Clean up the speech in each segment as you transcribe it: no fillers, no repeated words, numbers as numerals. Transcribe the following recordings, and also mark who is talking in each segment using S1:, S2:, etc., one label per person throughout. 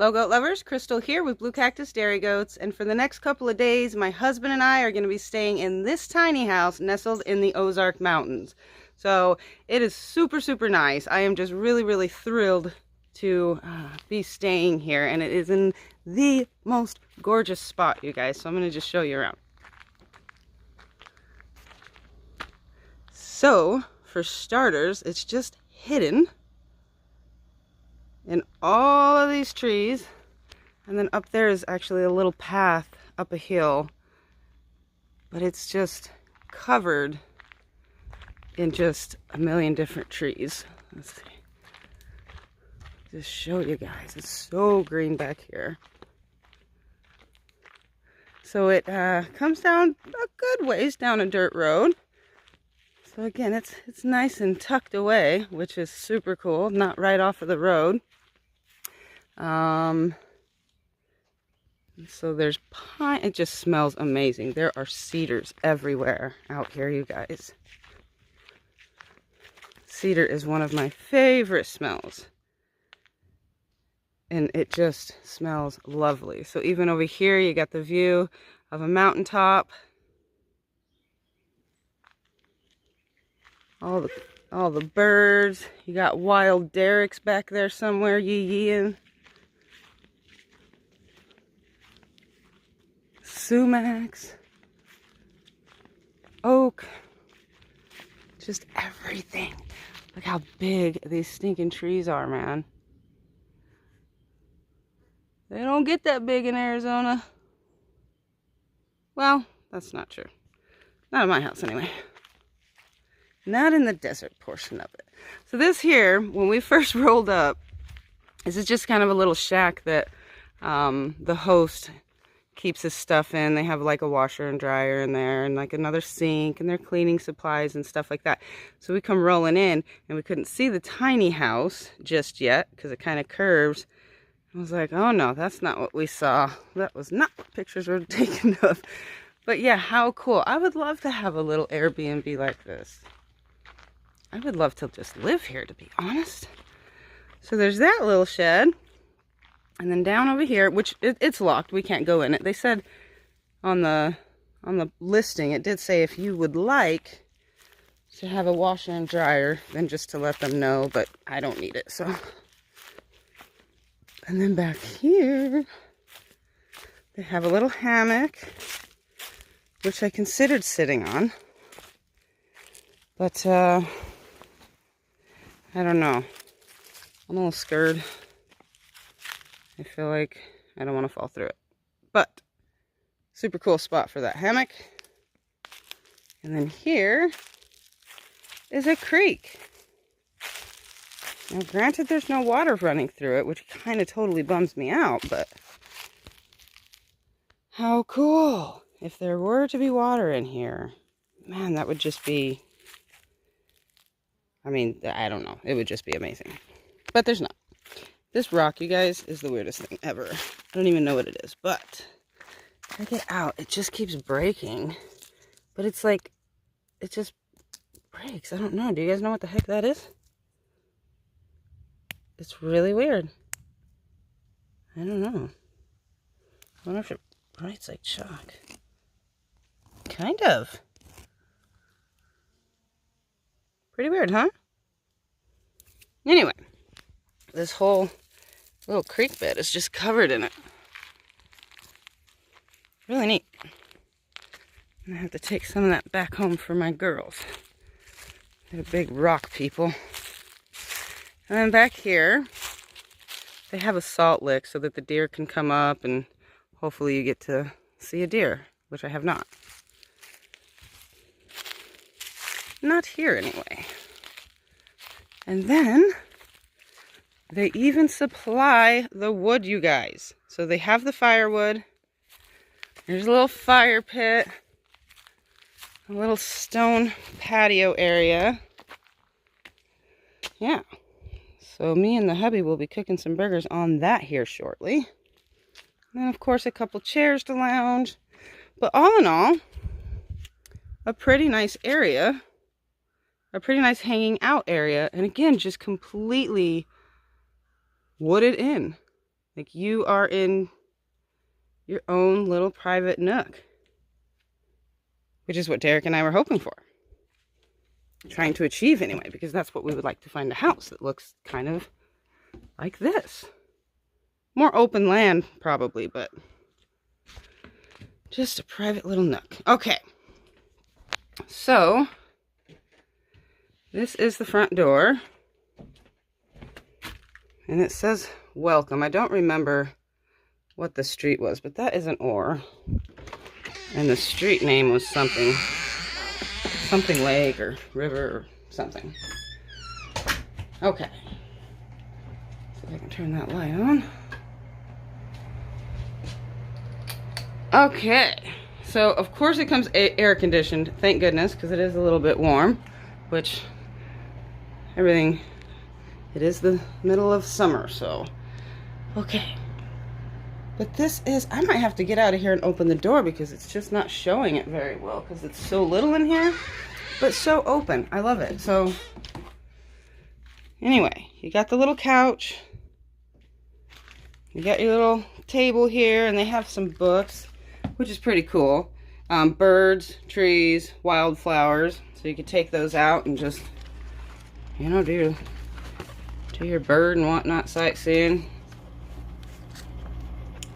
S1: Hello goat lovers, Crystal here with Blue Cactus Dairy Goats, and for the next couple of days my husband and I are going to be staying in this tiny house nestled in the Ozark Mountains. So it is super nice. I am just really thrilled to be staying here, and it is in the most gorgeous spot, you guys, so I'm going to just show you around. So for starters, it's just hidden in all of these trees, and then up there is actually a little path up a hill, but it's just covered in just a million different trees. Let's see, just show you guys, it's so green back here. So it comes down a good ways down a dirt road. So again, it's nice and tucked away, which is super cool, not right off of the road. So there's pine. It just smells amazing. There are cedars everywhere out here, you guys. Cedar is one of my favorite smells, and it just smells lovely. So even over here you got the view of a mountaintop. All the birds. You got wild derricks back there somewhere yee-yeeing. Sumacs, oak, just everything. Look how big these stinking trees are, man. They don't get that big in Arizona. Well, that's not true. Not in my house anyway. Not in the desert portion of it. So this here, when we first rolled up, this is just kind of a little shack that the host keeps his stuff in. They have like a washer and dryer in there, and like another sink, and their cleaning supplies and stuff like that. So we come rolling in, and we couldn't see the tiny house just yet because it kind of curves. I was like, oh no, that's not what we saw. That was not what pictures were taken of. But yeah, how cool. I would love to have a little Airbnb like this. I would love to just live here, to be honest. So there's that little shed. And then down over here, which it's locked, we can't go in it. They said on the listing, it did say if you would like to have a washer and dryer, then just to let them know, but I don't need it, so. And then back here, they have a little hammock, which I considered sitting on. But, I don't know. I'm a little scared. I feel like I don't want to fall through it. But super cool spot for that hammock. And then here is a creek. Now granted, there's no water running through it, which kind of totally bums me out, but how cool. If there were to be water in here, man, that would just be, I mean, I don't know. It would just be amazing. But there's not. This rock, you guys, is the weirdest thing ever. I don't even know what it is, but check it out. It just keeps breaking. But it's like, it just breaks. I don't know. Do you guys know what the heck that is? It's really weird. I don't know. I wonder if it breaks like chalk. Kind of. Pretty weird, huh? Anyway, this whole little creek bed is just covered in it. Really neat. And I have to take some of that back home for my girls. They're big rock people. And then back here, they have a salt lick so that the deer can come up, and hopefully you get to see a deer, which I have not. Not here anyway. And then they even supply the wood, you guys. So they have the firewood. There's a little fire pit. A little stone patio area. Yeah. So me and the hubby will be cooking some burgers on that here shortly. And of course a couple chairs to lounge. But all in all, a pretty nice area. A pretty nice hanging out area. And again, just completely wooded in. Like you are in your own little private nook, which is what Derek and I were hoping for. Trying to achieve anyway, because that's what we would like to find, a house that looks kind of like this. More open land probably, but just a private little nook. Okay. So this is the front door. And it says welcome. I don't remember what the street was, but that is an or. And the street name was something lake or river or something. Okay. See if I can turn that light on. Okay. So, of course it comes air conditioned. Thank goodness, because it is a little bit warm, which everything, it is the middle of summer, so. Okay. But this is, I might have to get out of here and open the door because it's just not showing it very well because it's so little in here, but so open. I love it. So anyway, you got the little couch. You got your little table here, and they have some books, which is pretty cool. Birds, trees, wildflowers. So you could take those out and just, you know, do your bird and whatnot sightseeing.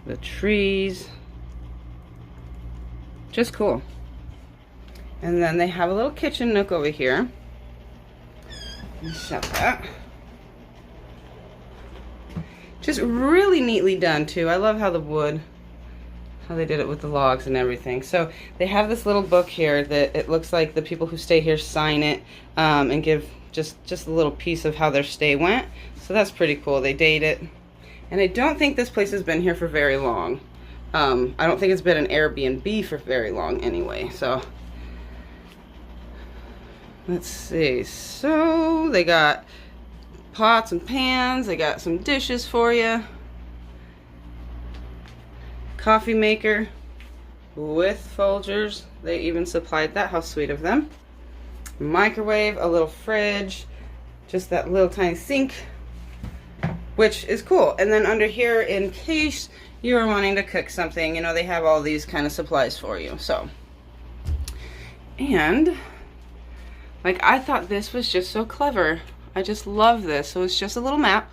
S1: The trees, just cool. And then they have a little kitchen nook over here. Let me shut that. Just really neatly done too. I love how the wood, how they did it with the logs and everything. So they have this little book here that it looks like the people who stay here sign it and give just a little piece of how their stay went. So that's pretty cool. They date it. And I don't think this place has been here for very long. I don't think it's been an Airbnb for very long anyway. So let's see. So they got pots and pans. They got some dishes for you. Coffee maker with Folgers. They even supplied that. How sweet of them. Microwave, a little fridge, just that little tiny sink, which is cool. And then under here, in case you were wanting to cook something, you know, they have all these kind of supplies for you. So, and like, I thought this was just so clever. I just love this. So it's just a little map,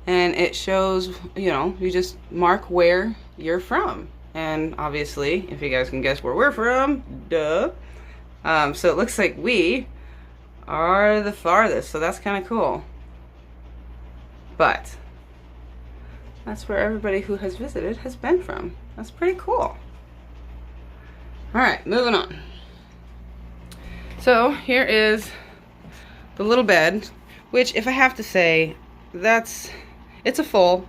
S1: and it shows, you know, you just mark where you're from. And obviously, if you guys can guess where we're from, duh. So it looks like we are the farthest, so that's kind of cool. But that's where everybody who has visited has been from. That's pretty cool. All right, moving on. So here is the little bed, which, if I have to say, it's a full.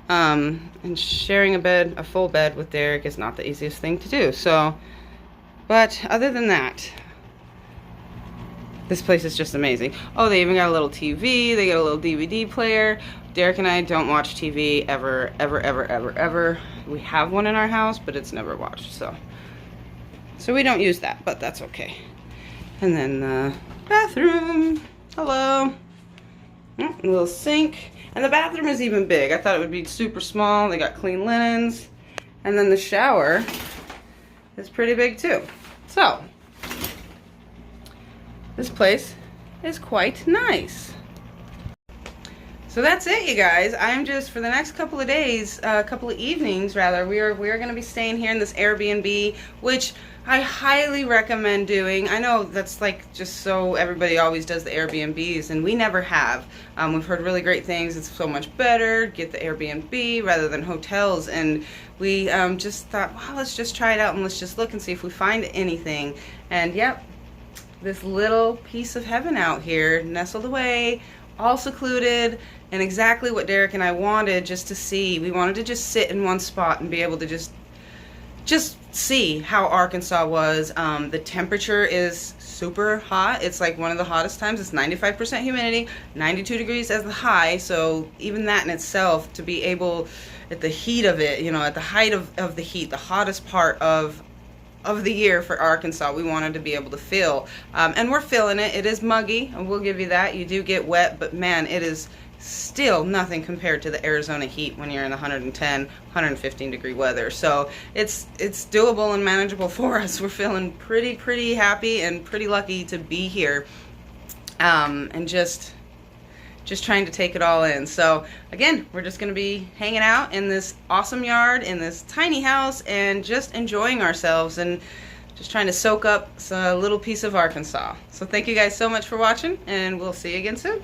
S1: And sharing a full bed with Derek is not the easiest thing to do. So, but other than that, this place is just amazing. Oh, they even got a little TV. They got a little DVD player. Derek and I don't watch TV ever, ever, ever, ever, ever. We have one in our house, but it's never watched. So we don't use that, but that's okay. And then the bathroom. Hello. A little sink. And the bathroom is even big. I thought it would be super small. They got clean linens. And then the shower is pretty big too. So, this place is quite nice. So that's it, you guys. I'm just, for the next couple of days, couple of evenings rather, we are going to be staying here in this Airbnb, which I highly recommend doing. I know that's like just so everybody always does the Airbnbs, and we never have. We've heard really great things. It's so much better. Get the Airbnb rather than hotels, and we just thought, well, let's just try it out and let's just look and see if we find anything. And yep, this little piece of heaven out here, nestled away, all secluded, and exactly what Derek and I wanted just to see. We wanted to just sit in one spot and be able to just see how Arkansas was. The temperature is super hot. It's like one of the hottest times. It's 95% humidity, 92 degrees as the high. So even that in itself, to be able, at the heat of it, you know, at the height of the heat, the hottest part of the year for Arkansas, we wanted to be able to feel. And we're feeling it. It is muggy, and we'll give you that. You do get wet, but man, it is still nothing compared to the Arizona heat when you're in the 110, 115 degree weather. So it's doable and manageable for us. We're feeling pretty happy and pretty lucky to be here, and just trying to take it all in. So again, we're just going to be hanging out in this awesome yard, in this tiny house, and just enjoying ourselves and just trying to soak up a little piece of Arkansas. So thank you guys so much for watching, and we'll see you again soon.